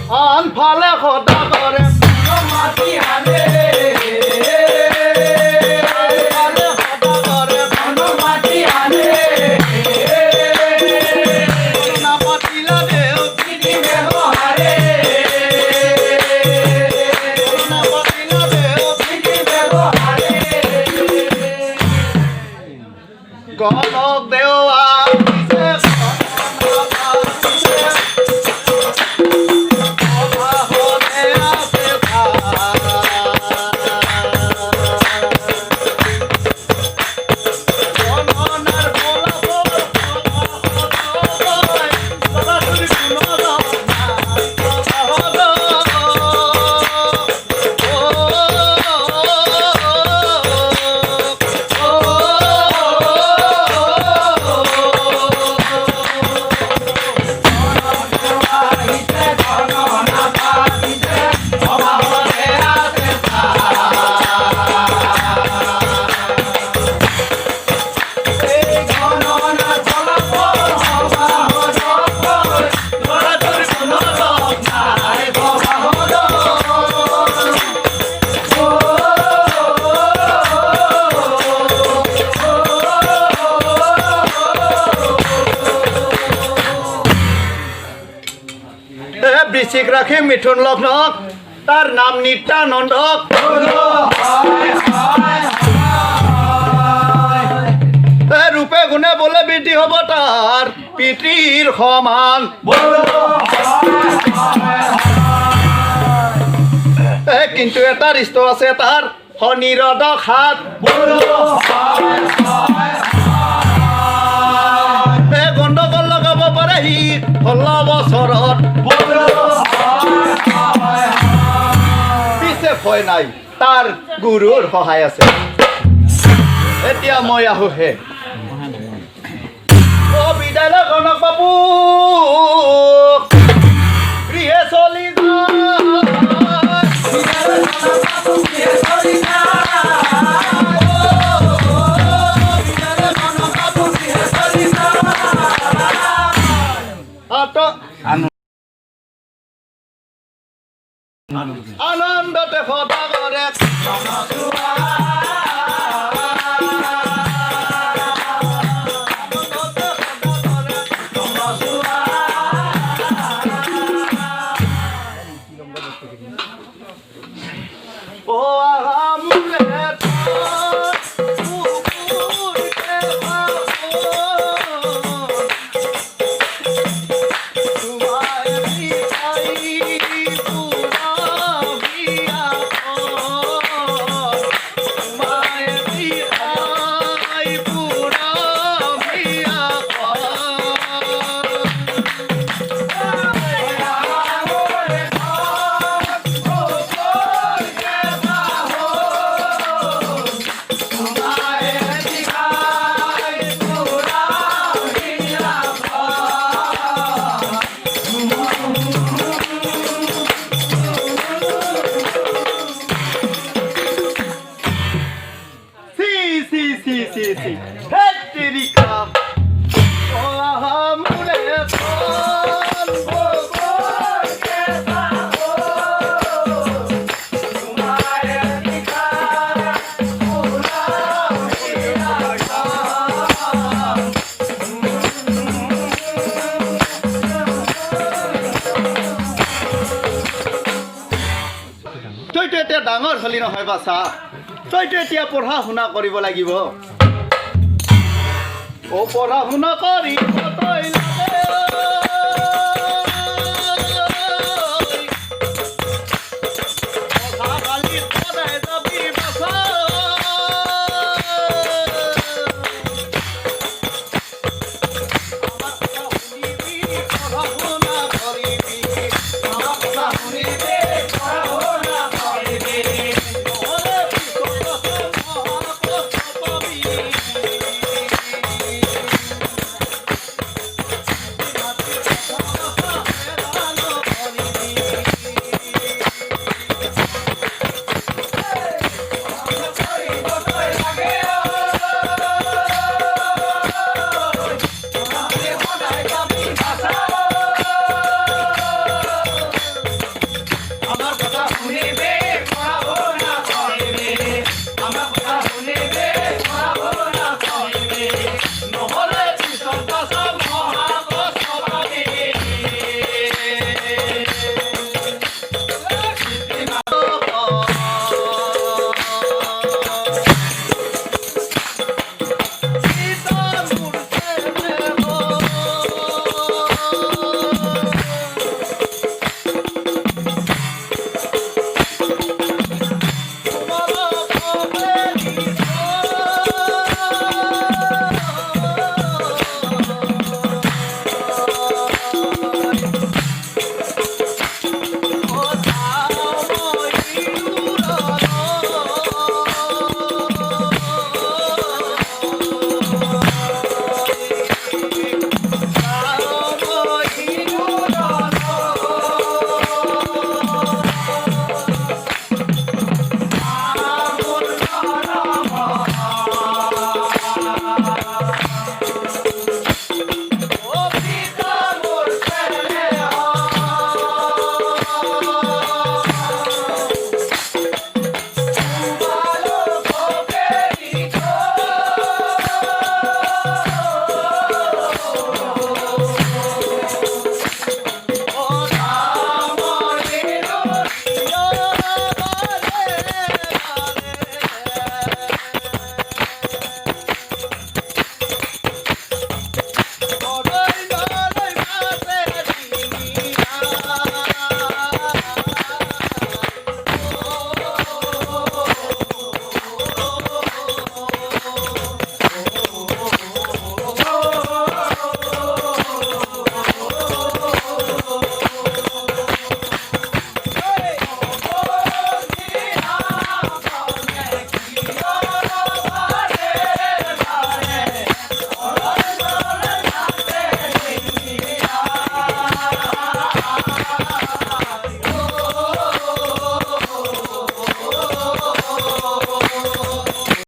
আনফালে সদা কৰে মাটি আনে আনফালে সদা কৰে মাটি আনে নাপাতিলা দেও কিনি ব্যৱহাৰে নাপাতিলা দেও কিনি ব্যৱহাৰে গণক দেৱা বৃশ্চিক রাখে মিঠুন লগ্নক তার নাম নিত্যানন্দক রূপে গুণে বলে বৃদ্ধি হব তার পিতৃর সমান কিন্তু এটা ৰিষ্ট আছে তাৰ নিৰদক হাত গণ্ডগোল লগাব পাৰে সি 16 বছৰত পিছে ভয় নাই তাৰ গুৰুৰ সহায় আছে এতিয়া মই আহো হে বিদ্যালয় গণক বাবু গৃহে চলি আনন্দতে ফটা করে ও তইতো এতিয়া ডাঙৰ হলি নহয় বাছা তইতো এতিয়া পঢ়া শুনা কৰিব লাগিব ও পঢ়া শুনা কৰিব তই লাগে